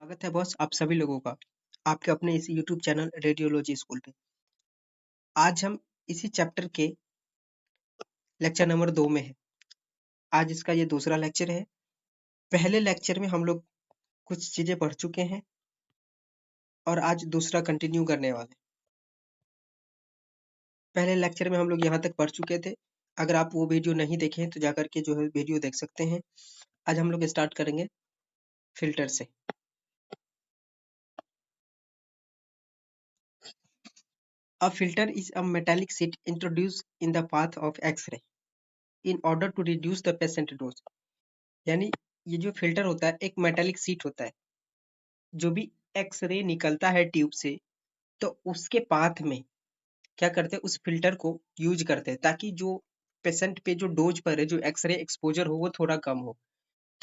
स्वागत है बॉस आप सभी लोगों का आपके अपने इस YouTube चैनल रेडियोलॉजी स्कूल पे। आज हम इसी चैप्टर के लेक्चर नंबर 2 में है। आज इसका ये दूसरा लेक्चर है। पहले लेक्चर में हम लोग कुछ चीजें पढ़ चुके हैं और आज दूसरा कंटिन्यू करने वाले हैं। पहले लेक्चर में हम लोग यहाँ तक पढ़ चुके थे। अगर आप वो वीडियो नहीं देखे हैं तो जाकर के जो है वीडियो देख सकते हैं। आज हम लोग स्टार्ट करेंगे फिल्टर से। A filter is a metallic sheet introduced in the path of X-ray in order to reduce the patient dose। यानी ये जो फिल्टर होता है एक मेटालिक सीट होता है। जो भी एक्सरे निकलता है ट्यूब से तो उसके पाथ में क्या करते हैं, उस फिल्टर को यूज करते हैं ताकि जो पेशेंट पे जो डोज पर है, जो एक्सरे एक्सपोजर हो वो थोड़ा कम हो।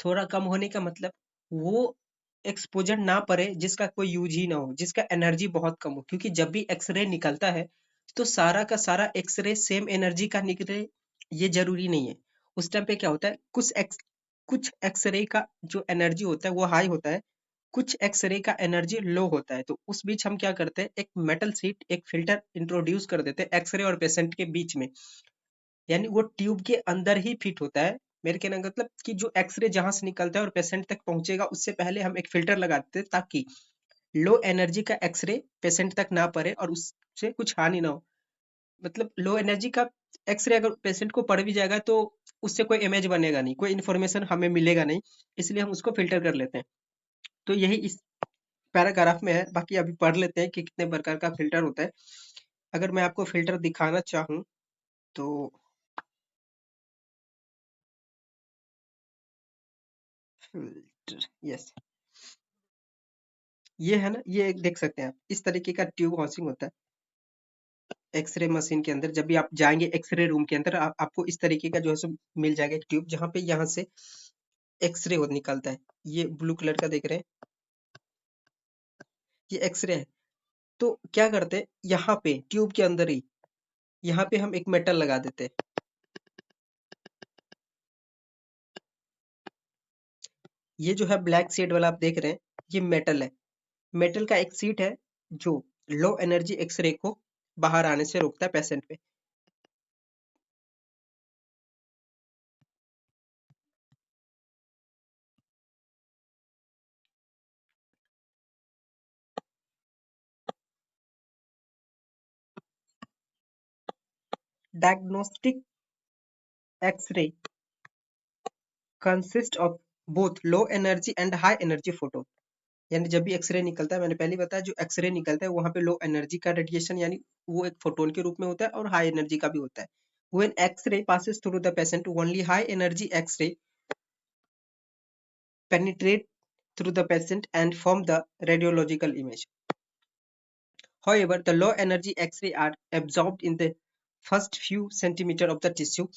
थोड़ा कम होने का मतलब वो एक्सपोजर ना पड़े जिसका कोई यूज ही ना हो, जिसका एनर्जी बहुत कम हो। क्योंकि जब भी एक्सरे निकलता है तो सारा का सारा एक्सरे सेम एनर्जी का निकले ये जरूरी नहीं है। उस टाइम पे क्या होता है, कुछ एक्सरे का जो एनर्जी होता है वो हाई होता है, कुछ एक्सरे का एनर्जी लो होता है। तो उस बीच हम क्या करते हैं, एक मेटल सीट एक फिल्टर इंट्रोड्यूस कर देते हैं एक्सरे और पेशेंट के बीच में। यानी वो ट्यूब के अंदर ही फिट होता है। मेरे कहने का मतलब कि जो एक्सरे जहां से निकलता है और पेशेंट तक पहुंचेगा उससे पहले हम एक फिल्टर लगा देते हैं ताकि लो एनर्जी का एक्सरे पेशेंट तक ना पड़े और उससे कुछ हानि ना हो। मतलब लो एनर्जी का एक्सरे अगर पेशेंट को पड़ भी जाएगा तो उससे कोई इमेज बनेगा नहीं, कोई इन्फॉर्मेशन हमें मिलेगा नहीं, इसलिए हम उसको फिल्टर कर लेते हैं। तो यही इस पैराग्राफ में है। बाकी अभी पढ़ लेते हैं कि कितने प्रकार का फिल्टर होता है। अगर मैं आपको फिल्टर दिखाना चाहूँ तो फिल्टर, यस, ये है ना, ये एक देख सकते हैं आप, इस तरीके का ट्यूब हाउसिंग होता है एक्सरे मशीन के अंदर। जब भी आप जाएंगे एक्सरे रूम के अंदर आपको इस तरीके का जो है सो मिल जाएगा एक ट्यूब, जहाँ पे यहाँ से एक्सरे निकलता है। ये ब्लू कलर का देख रहे हैं, ये एक्सरे है। तो क्या करते हैं, यहाँ पे ट्यूब के अंदर ही यहाँ पे हम एक मेटल लगा देते हैं। ये जो है ब्लैक शेड वाला आप देख रहे हैं, ये मेटल है। मेटल का एक सीट है जो लो एनर्जी एक्सरे को बाहर आने से रोकता है पेशेंट पे। Diagnostic X-ray consist of both low energy and high energy photo. यानी जब भी एक्सरे निकलता है, मैंने पहले बताया, जो एक्सरे निकलता है वहां पे लो एनर्जी का रेडिएशन यानी वो एक फोटोन के रूप में होता है और हाई एनर्जी का भी होता है। When X-ray passes through the patient, only high energy X-ray penetrate through the patient and form the radiological image. However, the low energy X-ray are absorbed in the first few centimeters of the tissue,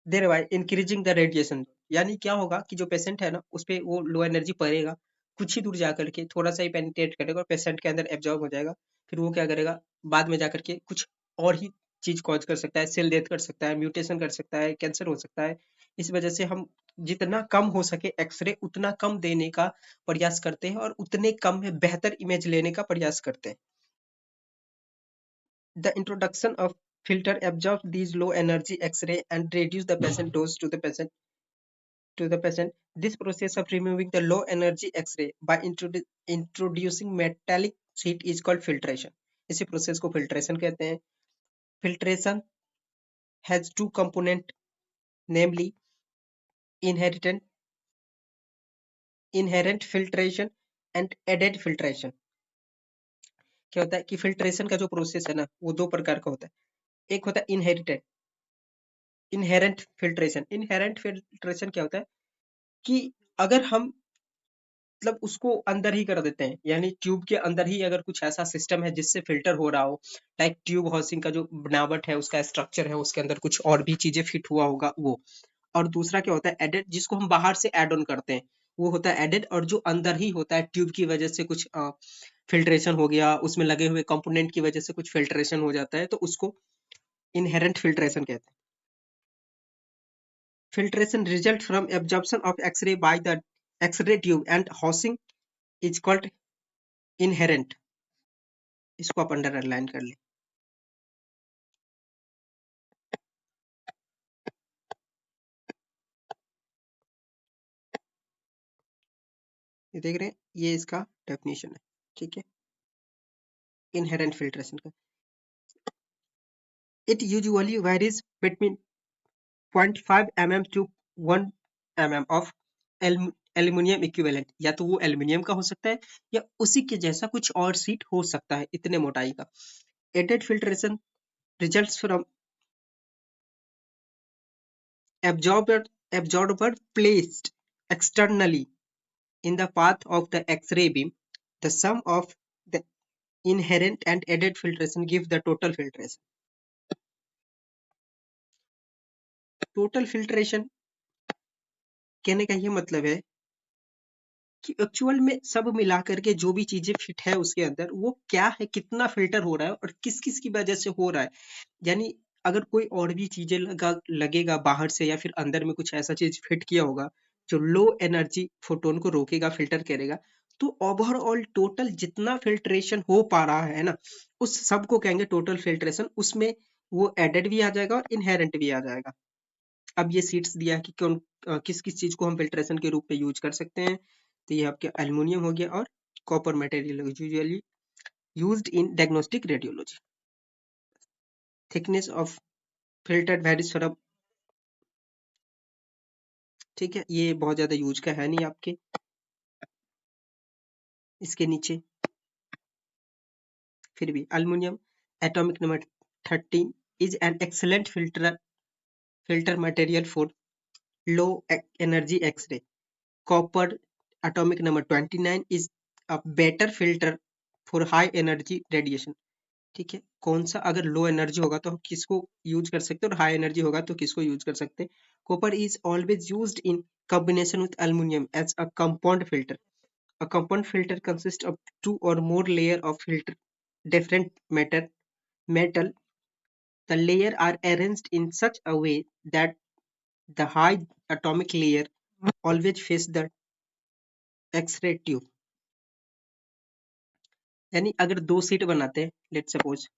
thereby increasing the radiation. यानी क्या होगा कि जो patient है ना उस पे वो लो एनर्जी पड़ेगा, कुछ ही दूर जाकर के थोड़ा सा ही पेनिट्रेट करेगा और पेशेंट के अंदर एब्जॉर्ब हो जाएगा। फिर वो क्या करेगा, बाद में जाकर के कुछ और ही चीज कॉज कर सकता है, सेल डेथ कर सकता है, म्यूटेशन कर सकता है, कैंसर हो सकता है। इस वजह से हम जितना कम हो सके एक्सरे उतना कम देने का प्रयास करते हैं और उतने कम में बेहतर इमेज लेने का प्रयास करते हैं। The introduction of filter absorbs these low energy X-ray and reduce the patient dose to the patient. This process of removing the low energy X-ray by introducing metallic sheet is called filtration. इसी process को filtration कहते हैं। Filtration has two component, namely inherent inherent filtration and added filtration। क्या होता है कि filtration का जो प्रोसेस है ना वो दो प्रकार का होता है। एक होता है इनहेरेंट फिल्ट्रेशन। इनहेरेंट फिल्ट्रेशन क्या होता है कि अगर हम मतलब उसको अंदर ही कर देते हैं, यानी ट्यूब के अंदर ही अगर कुछ ऐसा सिस्टम है जिससे फिल्टर हो रहा हो, लाइक ट्यूब हाउसिंग का जो बनावट है, उसका स्ट्रक्चर है, उसके अंदर कुछ और भी चीजें फिट हुआ होगा वो। और दूसरा क्या होता है एडेड, जिसको हम बाहर से एड ऑन करते हैं, वो होता है एडेड। और जो अंदर ही होता है ट्यूब की वजह से कुछ फिल्ट्रेशन हो गया, उसमें लगे हुए कंपोनेंट की वजह से कुछ फिल्ट्रेशन हो जाता है, तो उसको इनहेरेंट फिल्ट्रेशन कहते हैं। Filtration results from absorption of X-ray by the X-ray tube and housing is called inherent. इसको आप अंडरलाइन कर ले। ये देख रहे हैं, ये इसका डेफिनेशन है, ठीक है, इनहेरेंट फिल्ट्रेशन का। It usually varies between 0.5 mm to 1 mm of aluminium equivalent. या तो वो एल्यूमिनियम का हो सकता है या उसी के जैसा कुछ और सीट हो सकता है, इतने मोटाई का। Added filtration results from absorber placed externally in the path of the X-ray beam. The sum of the inherent and added filtration give the total filtration. Total filtration कहने का ये मतलब है कि एक्चुअल में सब मिला करके जो भी चीजें फिट है उसके अंदर वो क्या है, कितना फिल्टर हो रहा है और किस किस की वजह से हो रहा है। यानी अगर कोई और भी चीजें लगेगा बाहर से या फिर अंदर में कुछ ऐसा चीज फिट किया होगा जो लो एनर्जी फोटोन को रोकेगा, फिल्टर करेगा, तो ओवरऑल टोटल जितना फिल्ट्रेशन हो पा रहा है ना, उस सब को कहेंगे टोटल फिल्ट्रेशन। उसमें वो एडेड भी आ जाएगा और इनहेरेंट भी आ जाएगा। अब ये सीट्स दिया है कि कौन किस किस चीज को हम फिल्ट्रेशन के रूप में यूज कर सकते हैं। तो ये आपके एल्युमिनियम हो गया और copper material usually used in diagnostic radiology. Thickness of filtered varies from, ठीक है, ये बहुत ज्यादा यूज का है नहीं आपके। इसके नीचे फिर भी aluminium atomic number 13 is an excellent filter material for low energy X-ray. Copper atomic number 29 is a better filter for high energy radiation। ठीक है, कौन सा अगर लो एनर्जी होगा तो हम किसको यूज कर सकते हैं और हाई एनर्जी होगा तो किसको यूज कर सकते हैं। Copper is always used in combination with aluminum as a compound filter। A compound filter consists of two or more layer of filter different metal. The layer are arranged in such a way that the high atomic layer always face the X-ray tube। यानी अगर दो seat बनाते हैं, let suppose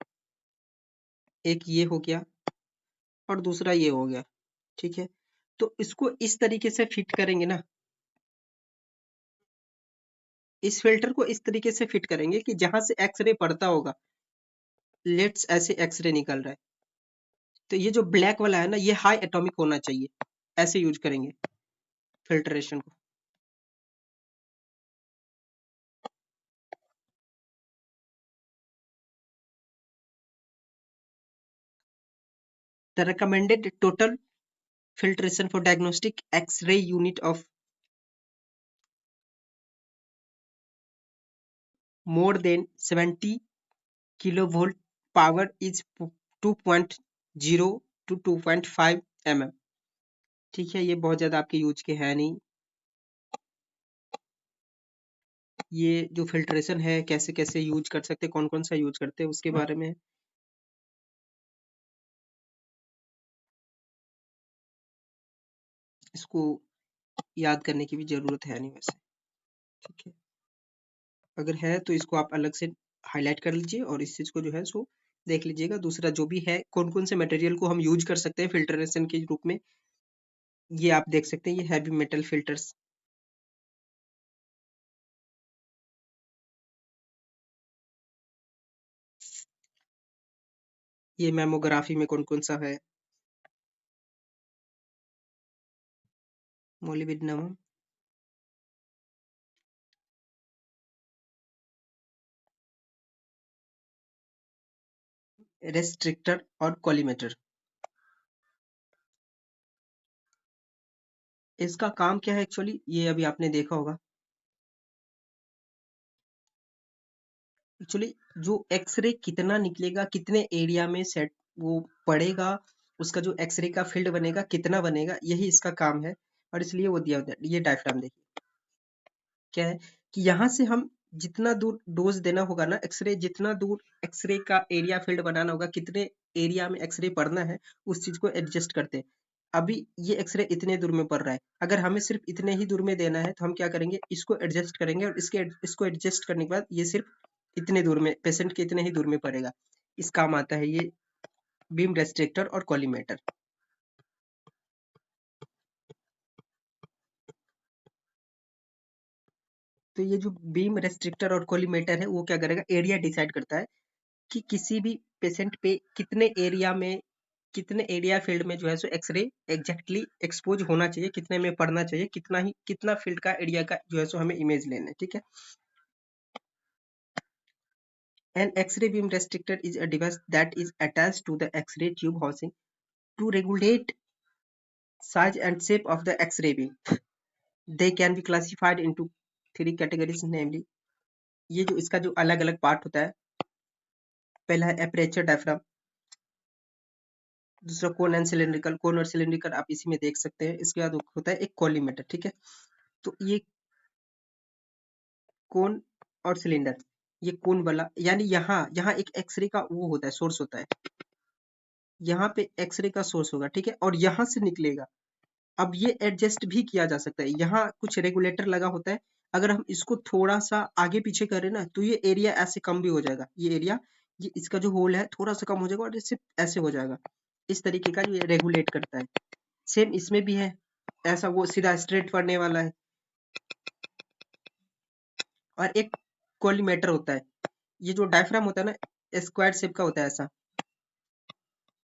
एक ये हो गया और दूसरा ये हो गया, ठीक है, तो इसको इस तरीके से फिट करेंगे ना, इस फिल्टर को इस तरीके से फिट करेंगे कि जहां से एक्सरे पड़ता होगा, लेट्स ऐसे एक्सरे निकल रहा है, तो ये जो ब्लैक वाला है ना, ये हाई एटॉमिक होना चाहिए। ऐसे यूज करेंगे फिल्ट्रेशन को। The recommended total filtration for diagnostic X-ray unit of more than 70 kilovolt power is 2.0 to 2.5 mm। ठीक है, ये बहुत ज्यादा आपके यूज के है नहीं। ये जो फिल्ट्रेशन है कैसे कैसे यूज कर सकते हैं, कौन कौन सा यूज करते हैं उसके बारे में। इसको याद करने की भी जरूरत है नहीं वैसे, ठीक है। अगर है तो इसको आप अलग से हाईलाइट कर लीजिए और इस चीज को जो है सो देख लीजिएगा। दूसरा जो भी है कौन कौन से मटेरियल को हम यूज कर सकते हैं फिल्ट्रेशन के रूप में, ये आप देख सकते हैं। ये हैवी मेटल फिल्टर्स, ये मेमोग्राफी में कौन कौन सा है, मोलिब्डेनम, रेस्ट्रिक्टर और कॉलीमेटर। इसका काम क्या है एक्चुअली, ये अभी आपने देखा होगा। एक्चुअली जो एक्सरे कितना निकलेगा, कितने एरिया में सेट वो पड़ेगा, उसका जो एक्सरे का फील्ड बनेगा कितना बनेगा, यही इसका काम है। और इसलिए वो दिया होता है। ये डायफ्राम देखिए क्या है कि यहाँ से हम जितना दूर डोज देना होगा ना एक्सरे, जितना दूर एक्सरे का एरिया फील्ड बनाना होगा, कितने एरिया में एक्सरे पड़ना है, उस चीज को एडजस्ट करते हैं। अभी ये एक्सरे इतने दूर में पड़ रहा है, अगर हमें सिर्फ इतने ही दूर में देना है तो हम क्या करेंगे, इसको एडजस्ट करेंगे और इसको एडजस्ट करने के बाद ये सिर्फ इतने दूर में, पेशेंट के इतने ही दूर में पड़ेगा। इस काम आता है ये बीम रेस्ट्रिक्टर और कॉलीमेटर। तो ये जो बीम रेस्ट्रिक्टर और कॉलीमेटर है वो क्या करेगा, एरिया डिसाइड करता है कि किसी भी पेशेंट पे कितने एरिया फील्ड में जो है सो एक्सरे एग्जैक्टली एक्सपोज होना चाहिए, कितने में पढ़ना चाहिए, कितना फील्ड का एरिया का जो है सो हमें इमेज लेना है। ठीक है। An X-ray beam restrictor is a device that is attached to the X-ray tube housing to regulate size and shape of the X-ray beam. They can be classified into three categories, namely ये जो इसका जो अलग अलग part होता है, पहला है एपरेचर डायफ्राम, दूसरा कोन एंड सिलिंड्रिकल, कोन और सिलिंड्रिकल आप इसी में देख सकते हैं। इसके बाद होता है एक कॉलीमेटर। ठीक है। तो ये कोन और सिलेंडर, ये कोन वाला यानी यहाँ यहाँ एक एक्सरे का वो होता है, सोर्स होता है, यहाँ पे एक्सरे का सोर्स होगा। ठीक है। और यहाँ से निकलेगा। अब ये एडजस्ट भी किया जा सकता है, यहाँ कुछ रेगुलेटर लगा होता है, अगर हम इसको थोड़ा सा आगे पीछे करें ना तो ये एरिया ऐसे कम भी हो जाएगा, ये एरिया, ये इसका जो होल है थोड़ा सा कम हो जाएगा और इससे ऐसे हो जाएगा। इस तरीके का ये रेगुलेट करता है। सेम इसमें भी है, ऐसा वो सीधा स्ट्रेट पढ़ने वाला है। और एक कोलिमेटर होता है, ये जो डायफ्राम होता है ना, स्क्वायर शेप का होता है, ऐसा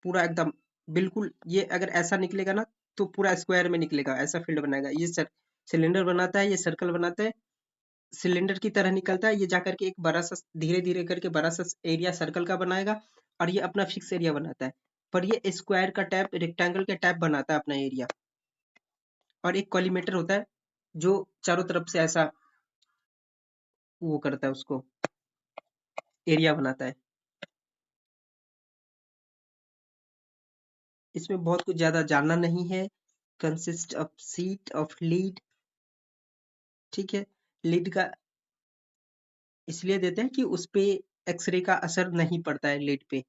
पूरा एकदम बिल्कुल, ये अगर ऐसा निकलेगा ना तो पूरा स्क्वायर में निकलेगा, ऐसा फील्ड बनाएगा। ये सर सिलेंडर बनाता है, ये सर्कल बनाता है, सिलेंडर की तरह निकलता है, ये जाकर के एक बड़ा सा धीरे धीरे करके बड़ा सा एरिया सर्कल का बनाएगा और ये अपना फिक्स एरिया बनाता है। पर ये स्क्वायर का टाइप, रेक्टेंगल के टाइप बनाता है अपना एरिया। और एक कॉलीमेटर होता है जो चारों तरफ से ऐसा वो करता है, उसको एरिया बनाता है। इसमें बहुत कुछ ज्यादा जानना नहीं है। Consist of seat of lead. ठीक है। लीड का इसलिए देते हैं कि उस पे एक्सरे का असर नहीं पड़ता है लीड पे।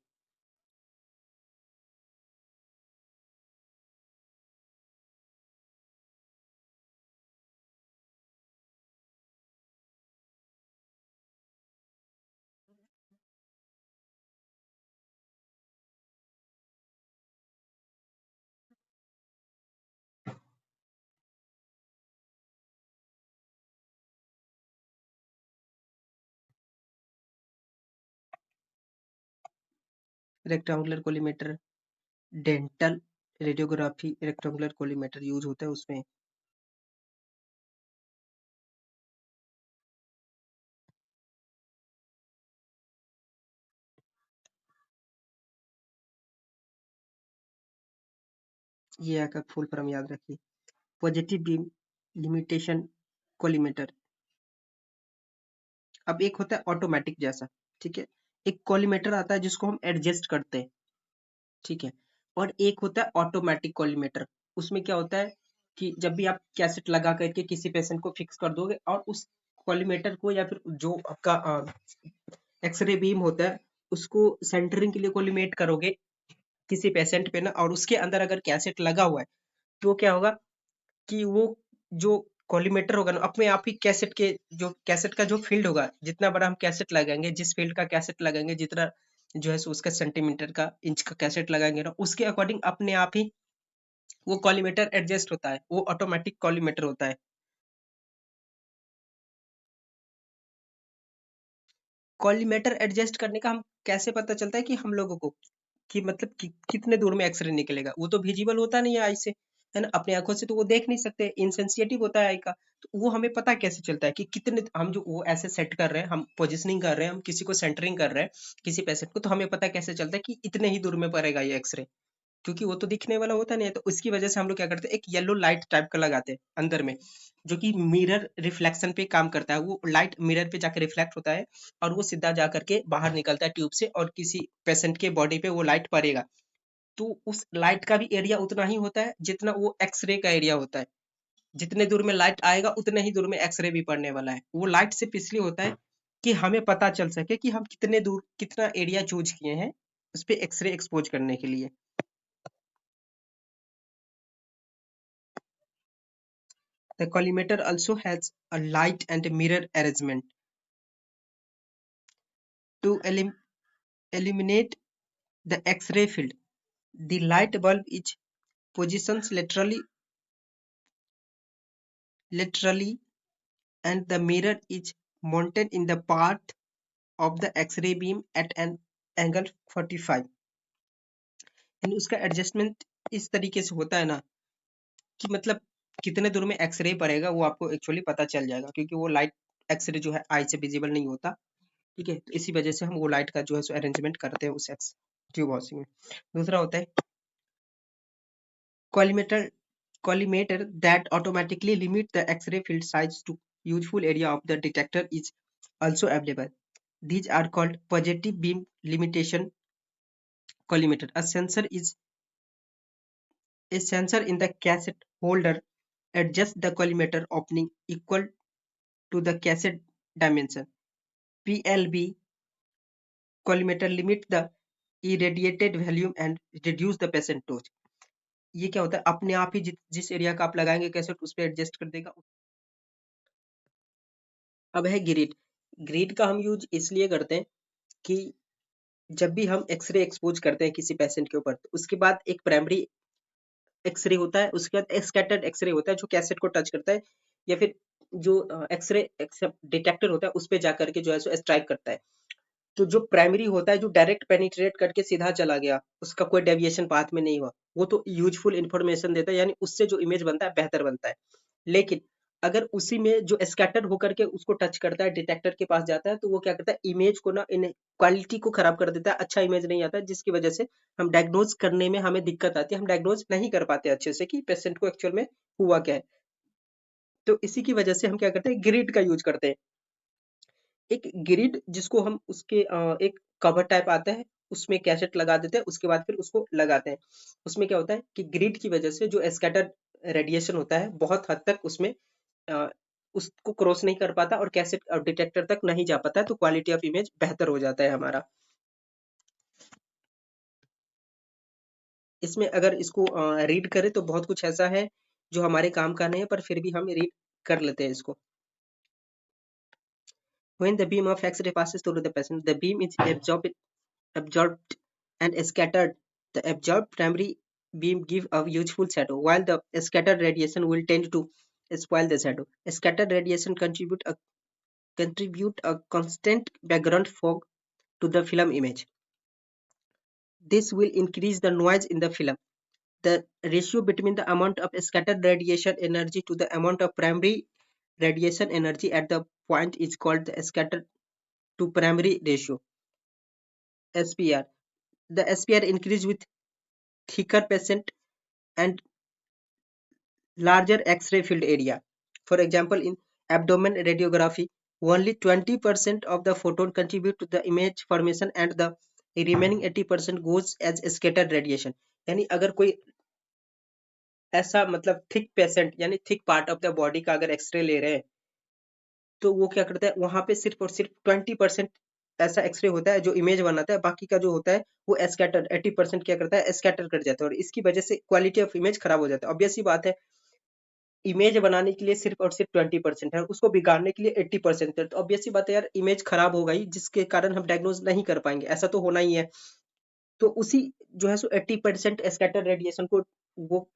Rectangular collimator, dental radiography rectangular collimator use होता है उसमें। ये आकर फुल फॉर्म याद रखिए, पॉजिटिव बीम लिमिटेशन कोलीमेटर। अब एक होता है ऑटोमेटिक जैसा। ठीक है। एक कोलीमेटर आता है जिसको हम एडजस्ट करते हैं। ठीक है। और एक होता है ऑटोमेटिक कॉलीमेटर। उसमें क्या होता है कि जब भी आप कैसेट लगा करके किसी पेशेंट को फिक्स कर दोगे और उस कॉलीमेटर को या फिर जो आपका एक्सरे बीम होता है उसको सेंटरिंग के लिए कॉलीमेट करोगे किसी पेशेंट पे ना, और उसके अंदर अगर कैसेट लगा हुआ है तो क्या होगा कि वो जो कॉलीमेटर होगा ना, अपने आप ही कैसेट के जो कैसेट का जो फील्ड होगा, जितना बड़ा हम कैसेट लगाएंगे, जिस फील्ड का कैसेट लगाएंगे, जितना जो है सो उसका सेंटीमीटर का इंच का कैसेट लगाएंगे ना, उसके अकॉर्डिंग अपने आप ही वो कॉलीमेटर एडजस्ट होता है, वो ऑटोमेटिक कॉलीमेटर होता है। कॉलीमेटर एडजस्ट करने का हम कैसे पता चलता है कि हम लोगों को कि मतलब कितने दूर में एक्सरे निकलेगा, वो तो विजिबल होता नहीं है आई से, है ना, अपनी आंखों से तो वो देख नहीं सकते, इनसेंसिटिव होता है आई का। तो वो हमें पता कैसे चलता है कि कितने हम जो वो ऐसे सेट कर रहे हैं, हम पोजिशनिंग कर रहे हैं, हम किसी को सेंटरिंग कर रहे हैं किसी पेशेंट को, तो हमें पता कैसे चलता है कि इतने ही दूर में पड़ेगा ये एक्सरे, क्योंकि वो तो दिखने वाला होता नहीं है। तो उसकी वजह से हम लोग क्या करते हैं, एक येलो लाइट टाइप का लगाते हैं अंदर में, जो कि मिरर रिफ्लेक्शन पे काम करता है। वो लाइट मिरर पे जाकर रिफ्लेक्ट होता है और वो सीधा जा करके बाहर निकलता है ट्यूब से और किसी पेशेंट के बॉडी पे वो लाइट पड़ेगा। तो उस लाइट का भी एरिया उतना ही होता है जितना वो एक्सरे का एरिया होता है। जितने दूर में लाइट आएगा उतने ही दूर में एक्सरे भी पड़ने वाला है। वो लाइट सिर्फ इसलिए होता है कि हमें पता चल सके कि हम कितने दूर कितना एरिया चूज किए हैं उस पे एक्सरे एक्सपोज करने के लिए। The collimator also has a light and mirror arrangement to eliminate the X-ray field. The light bulb is positioned laterally, and the mirror is mounted in the path of the X-ray beam at an angle 45. यानी उसका adjustment इस तरीके से होता है ना कि मतलब कितने दूर में एक्सरे पड़ेगा वो आपको एक्चुअली पता चल जाएगा, क्योंकि वो लाइट एक्सरे जो है आई से विजिबल नहीं होता। ठीक है, तो इसी वजह से हम वो लाइट का जो है सो अरेंजमेंट करते हैं उस एक्स ट्यूब हाउसिंग में। दूसरा होता है collimator collimator that automatically limit the X-ray field size to useful area of the detector is also available. These are called positive beam limitation collimator. A sensor in the cassette holder adjusts the collimator opening equal to the cassette dimension. PLB collimator limit the irradiated volume and reduce the patient dose. ये क्या होता है, अपने आप ही जिस area का आप लगाएंगे कैसेट उस पर एडजस्ट कर देगा। अब है ग्रिड। ग्रिड का हम यूज इसलिए करते हैं कि जब भी हम एक्सरे एक्सपोज करते हैं किसी पेशेंट के ऊपर, तो उसके बाद एक प्राइमरी एक्सरे होता है, उसके बाद स्कैटर्ड एक्सरे होता है जो कैसेट को टच करता है, या फिर जो एक्सरे डिटेक्टर होता है उस पर जाकर के जो है सो स्ट्राइक करता है। तो जो प्राइमरी होता है जो डायरेक्ट पेनिट्रेट करके सीधा चला गया, उसका कोई डेविएशन पाथ में नहीं हुआ, वो तो यूजफुल इंफॉर्मेशन देता है, यानी उससे जो इमेज बनता है बेहतर बनता है। लेकिन अगर उसी में जो स्कैटर होकर के उसको टच करता है, डिटेक्टर के पास जाता है, तो वो क्या करता है, इमेज को ना इन क्वालिटी को खराब कर देता है, अच्छा इमेज नहीं आता है, जिसकी वजह से हम डायग्नोज करने में हमें दिक्कत आती है, हम डायग्नोज नहीं कर पाते अच्छे से कि पेशेंट को एक्चुअल में हुआ क्या है। तो इसी की वजह से हम क्या करते हैं, ग्रिड का यूज करते हैं। एक ग्रिड जिसको हम उसके एक कवर टाइप आता है, उसमें कैसेट लगा देते हैं, उसके बाद फिर उसको लगाते हैं। उसमें क्या होता है कि ग्रिड की वजह से जो स्कैटर्ड रेडिएशन होता है बहुत हद तक उसमें अ, उसको क्रॉस नहीं कर पाता और कैसेट और डिटेक्टर तक नहीं जा पाता है, तो क्वालिटी ऑफ इमेज बेहतर हो जाता है हमारा। इसमें अगर इसको रीड करें तो बहुत कुछ ऐसा है जो हमारे काम का नहीं है, पर फिर भी हम रीड कर लेते हैं इसको। When the beam of X-ray passes through the patient, the beam is absorbed and scattered. The absorbed primary beam give a useful shadow, while the scattered radiation will tend to spoil the shadow. Scattered radiation contribute a constant background fog to the film image. This will increase the noise in the film. The ratio between the amount of scattered radiation energy to the amount of primary radiation energy at the point is called the scattered to primary ratio, SPR. The SPR increase with thicker patient and larger X-ray field area. For example, in abdomen radiography, only 20% of the photon contribute to the image formation and the remaining 80% goes as scattered radiation. यानी अगर कोई ऐसा मतलब thick patient यानी thick part of the body का अगर x ray ले रहे हैं, तो वो क्या करता है, वहां पे सिर्फ और सिर्फ 20% ऐसा एक्सरे होता है जो इमेज बनाता है, बाकी का जो होता है वो स्कैटर 80% क्या करता है, स्कैटर कर जाता है, और इसकी वजह से क्वालिटी ऑफ इमेज खराब हो जाता है। ऑब्वियस सी बात है, इमेज बनाने के लिए सिर्फ और सिर्फ 20% है, उसको बिगाड़ने के लिए 80% है, तो ऑब्वियस सी बात है यार, इमेज खराब हो गई जिसके कारण हम डायग्नोज नहीं कर पाएंगे, ऐसा तो होना ही है। तो उसी जो है सो 80% स्कैटर रेडिएशन को वो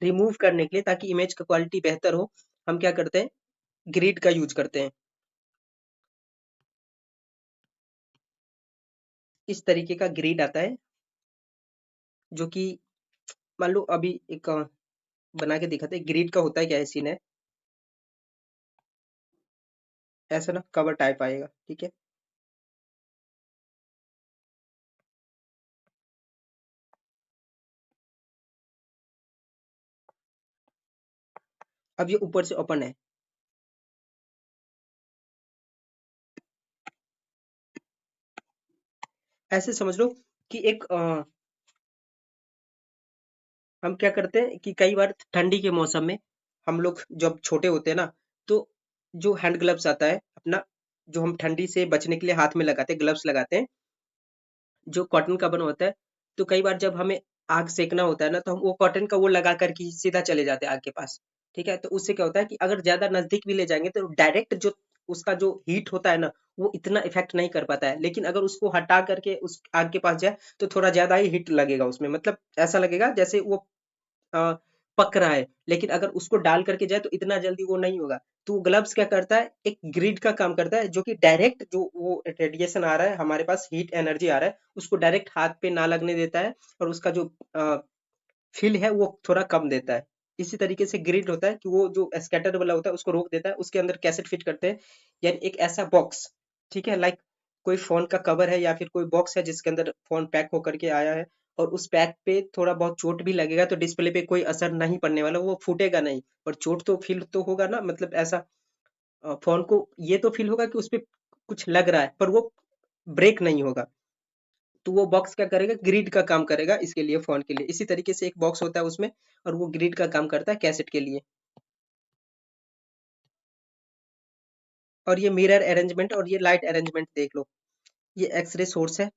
रिमूव करने के लिए, ताकि इमेज का क्वालिटी बेहतर हो, हम क्या करते हैं, ग्रिड का यूज करते हैं। इस तरीके का ग्रिड आता है, जो कि मान लो अभी एक बना के दिखाते हैं। ग्रिड का होता है क्या है, सीन है ऐसा ना, कवर टाइप आएगा, ठीक है। अब ये ऊपर से ओपन है, ऐसे समझ लो कि एक हम क्या करते हैं कि कई बार ठंडी के मौसम में हम लोग जब छोटे होते हैं ना, तो जो हैंड ग्लव्स आता है अपना, जो हम ठंडी से बचने के लिए हाथ में लगाते हैं, ग्लव्स लगाते हैं, जो कॉटन का बना होता है, तो कई बार जब हमें आग सेकना होता है ना, तो हम वो कॉटन का वो लगा करके सीधा चले जाते हैं आग के पास, ठीक है? तो उससे क्या होता है कि अगर ज़्यादा नज़दीक भी ले जाएँगे तो डायरेक्ट जो उसका जो हीट होता है ना, वो इतना इफ़ेक्ट नहीं कर पाता है। लेकिन अगर उसको हटा करके उस आग के पास जाए, तो थोड़ा ज़्यादा ही हीट लगेगा उसमें। मतलब ऐसा लगेगा जैसे वो अ, पक रहा है, लेकिन अगर उसको डाल करके जाए तो इतना जल्दी वो नहीं होगा। तो वो ग्लव्स क्या करता है, एक ग्रिड का काम करता है, जो कि डायरेक्ट जो वो रेडिएशन आ रहा है, हमारे पास हीट एनर्जी आ रहा है, उसको डायरेक्ट हाथ पे ना लगने देता है और उसका जो फ़ील है वो थोड़ा कम देता है। इसी तरीके से ग्रिड होता है कि वो जो स्कैटर वाला होता है उसको रोक देता है, उसके अंदर कैसेट फिट करते हैं, यानी एक ऐसा बॉक्स, ठीक है? लाइक कोई फ़ोन का कवर है या फिर कोई बॉक्स है जिसके अंदर फ़ोन पैक होकर के आया है और उस पैक पे थोड़ा बहुत चोट भी लगेगा तो डिस्प्ले पे कोई असर नहीं पड़ने वाला, वो फूटेगा नहीं, पर चोट तो फ़ील तो होगा ना, मतलब ऐसा फ़ोन को ये तो फ़ील होगा कि उसपे कुछ लग रहा है, पर वो ब्रेक नहीं होगा। तो वो बॉक्स क्या करेगा, ग्रिड का काम करेगा इसके लिए, फ़ोन के लिए। इसी तरीके से एक बॉक्स होता है उसमें और वो ग्रिड का काम करता है कैसेट के लिए। और ये मिरर अरेंजमेंट और ये लाइट अरेंजमेंट देख लो। ये एक्स-रे सोर्स है,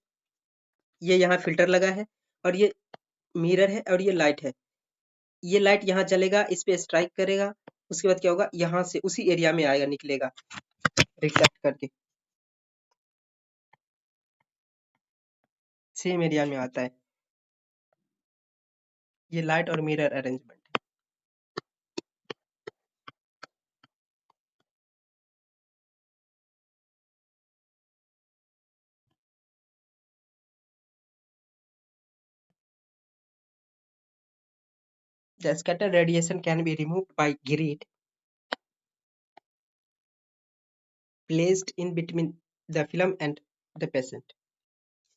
ये यहाँ फ़िल्टर लगा है और ये मिरर है और ये लाइट है। ये लाइट यहाँ जलेगा, इस पे स्ट्राइक करेगा, उसके बाद क्या होगा, यहाँ से उसी एरिया में आएगा, निकलेगा रिफ्लेक्ट करके, सेम एरिया में आता है। ये लाइट और mirror arrangement. The scattered radiation can be removed by grid placed in between the film and the patient.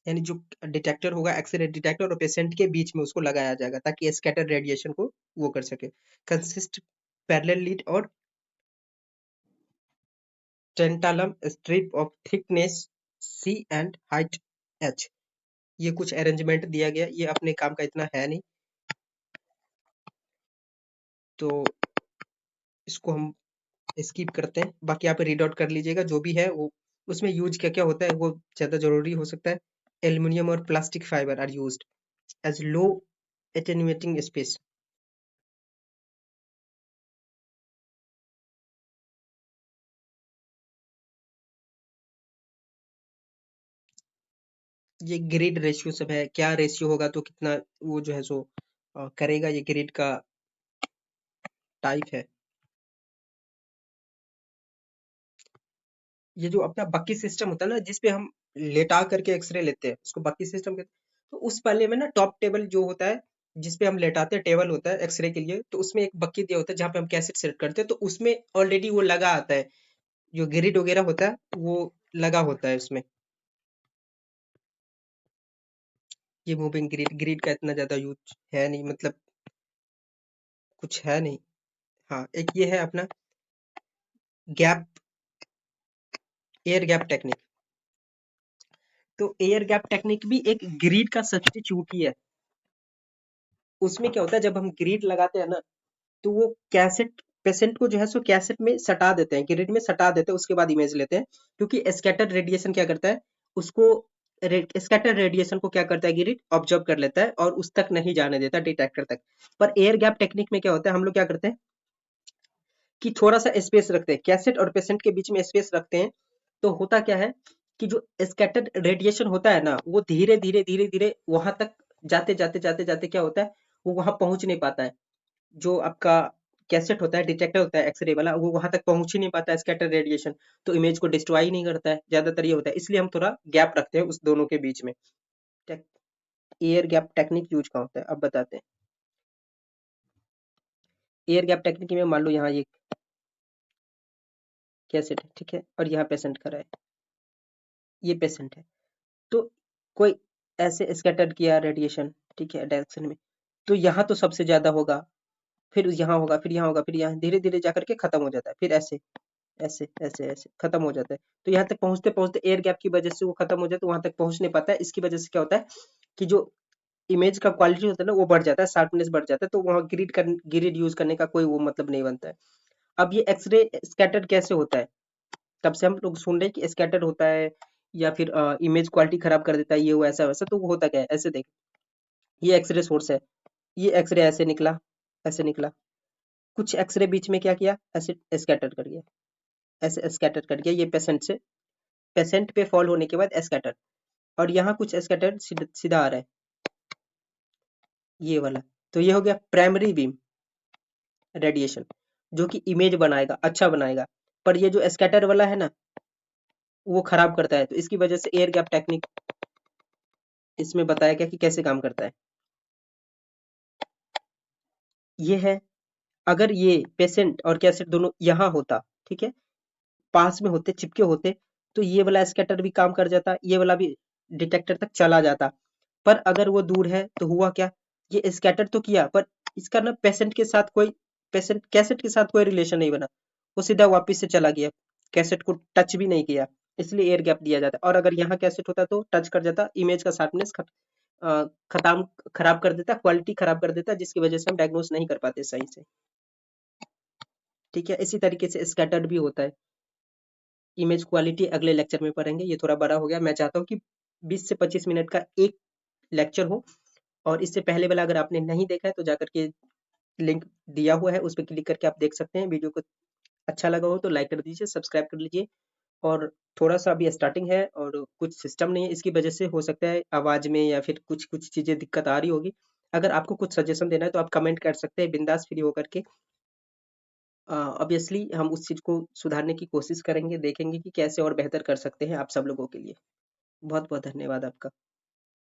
यानी जो डिटेक्टर होगा, एक्सरे डिटेक्टर और पेशेंट के बीच में उसको लगाया जाएगा ताकि स्कैटर रेडिएशन को वो कर सके। कंसिस्ट पैरेलल लीड और tantalum strip of thickness C and height H. ये कुछ अरेंजमेंट दिया गया, ये अपने काम का इतना है नहीं, तो इसको हम स्किप करते हैं। बाकी आप रीड आउट कर लीजिएगा जो भी है वो, उसमें यूज क्या क्या होता है वो ज्यादा जरूरी हो सकता है। एल्यूमिनियम और plastic fibre are used as low attenuating space. ये ग्रिड रेशियो सब है, क्या रेशियो होगा तो कितना वो जो है सो करेगा, ये ग्रिड का टाइप है। ये जो अपना बक्की सिस्टम होता है ना, जिसपे हम लेटा करके एक्सरे लेते हैं, उसको बक्की सिस्टम कहते हैं। तो उस वाले में ना टॉप टेबल जो होता है, जिसपे हम लेटाते हैं, टेबल होता है एक्सरे के लिए, तो उसमें एक बक्की दिया होता है जहाँ पे हम कैसेट सेट करते हैं, तो उसमें ऑलरेडी वो लगा आता है, जो ग्रिड वगैरह होता है वो लगा होता है उसमें। ये मूविंग ग्रिड, ग्रिड का इतना ज्यादा यूज है नहीं, मतलब कुछ है नहीं। हाँ, एक ये है अपना गैप, एयर गैप टेक्निक। तो एयर गैप टेक्निक भी एक ग्रिड का सब्स्टिट्यूट ही है। उसमें क्या होता है, जब हम ग्रिड लगाते हैं ना, तो वो कैसेट पेशेंट को जो है सो कैसेट में सटा देते हैं, ग्रिड में सटा देते हैं, उसके बाद इमेज लेते हैं। क्योंकि स्कैटर्ड रेडिएशन क्या करता है, उसको स्कैटर्ड रेडिएशन को क्या करता है, ग्रिड ऑब्जर्व कर लेता है और उस तक नहीं जाने देता डिटेक्टर तक। पर एयर गैप टेक्निक में क्या होता है, हम लोग क्या करते हैं कि थोड़ा सा स्पेस रखते हैं, कैसेट और पेशेंट के बीच में स्पेस रखते हैं। तो होता क्या है कि जो स्कैटर्ड रेडिएशन होता है ना, वो धीरे धीरे धीरे धीरे वहां तक जाते जाते जाते जाते क्या होता है, वो वहां पहुंच नहीं पाता है। जो आपका कैसेट होता है, डिटेक्टर होता है एक्सरे वाला, वो वहां तक पहुंच ही नहीं पाता है स्कैटर रेडिएशन, तो इमेज को डिस्ट्रॉय ही नहीं करता है, ज्यादातर ये होता है। इसलिए हम थोड़ा गैप रखते हैं उस दोनों के बीच में। एयर गैप टेक्निक यूज कहाँ होता है अब बताते हैं। एयर गैप टेक्निक में मान लो यहाँ ये कैसेट है, ठीक है, और यहाँ पेशेंट खड़ा है, ये पेशेंट है। तो कोई ऐसे स्कैटर्ड किया रेडिएशन, ठीक है, डायरेक्शन में, तो यहाँ तो सबसे ज्यादा होगा, फिर यहाँ होगा, फिर यहाँ होगा, फिर यहाँ धीरे धीरे जाकर के खत्म हो जाता है, फिर ऐसे ऐसे ऐसे ऐसे खत्म हो जाता है। तो यहाँ तक पहुंचते पहुंचते एयर गैप की वजह से वो खत्म हो जाता है, वहां तक पहुंच नहीं पाता है। इसकी वजह से क्या होता है कि जो इमेज का क्वालिटी होता है ना, वो बढ़ जाता है, शार्पनेस बढ़ जाता है, तो वहाँ ग्रिड यूज करने का कोई वो मतलब नहीं बनता है। अब ये एक्सरे स्कैटर्ड कैसे होता है, तब से हम लोग सुन रहे हैं कि स्कैटर्ड होता है या फिर इमेज क्वालिटी खराब कर देता है, ये वो ऐसा वैसा, तो वो होता क्या है, ऐसे देख, ये एक्सरे सोर्स है, ये एक्सरे ऐसे निकला, ऐसे निकला, कुछ एक्सरे बीच में क्या किया, ऐसे स्कैटर कर गया, ऐसे स्कैटर कर गया, ये पेशेंट पे फॉल होने के बाद स्कैटर, और यहाँ कुछ स्कैटर सीधा आ रहा है, ये वाला। तो ये हो गया प्राइमरी बीम रेडिएशन, जो कि इमेज बनाएगा, अच्छा बनाएगा। पर ये जो स्कैटर वाला है ना, वो खराब करता है। तो इसकी वजह से एयर गैप टेक्निक इसमें बताया गया कि कैसे काम करता है। ये है, अगर ये पेशेंट और कैसेट दोनों यहाँ होता, ठीक है, पास में होते, चिपके होते, तो ये वाला स्कैटर भी काम कर जाता, ये वाला भी डिटेक्टर तक चला जाता। पर अगर वो दूर है तो हुआ क्या, ये स्कैटर तो किया, पर इसका ना पेशेंट कैसेट के साथ कोई रिलेशन नहीं बना, वो सीधा वापस से चला गया, कैसेट को टच भी नहीं किया। इसलिए एयर गैप दिया जाता है। और अगर यहाँ कैसेट होता तो टच कर जाता, इमेज का शार्पनेस खत्म, खराब कर देता, क्वालिटी खराब कर देता, जिसकी वजह से हम डायग्नोस नहीं कर पाते सही से। ठीक है, इसी तरीके से स्कैटर्ड भी होता है। इमेज क्वालिटी अगले लेक्चर में पढ़ेंगे, ये थोड़ा बड़ा हो गया। मैं चाहता हूँ कि 20 से 25 मिनट का एक लेक्चर हो, और इससे पहले वाला अगर आपने नहीं देखा है तो जाकर के लिंक दिया हुआ है, उस पर क्लिक करके आप देख सकते हैं। वीडियो को अच्छा लगा हो तो लाइक कर दीजिए, सब्सक्राइब कर लीजिए। और थोड़ा सा अभी स्टार्टिंग है और कुछ सिस्टम नहीं है, इसकी वजह से हो सकता है आवाज में या फिर कुछ कुछ चीजें दिक्कत आ रही होगी। अगर आपको कुछ सजेशन देना है तो आप कमेंट कर सकते हैं बिंदास फ्री होकर के। ऑब्वियसली हम उस चीज को सुधारने की कोशिश करेंगे, देखेंगे कि कैसे और बेहतर कर सकते हैं आप सब लोगों के लिए। बहुत बहुत धन्यवाद आपका।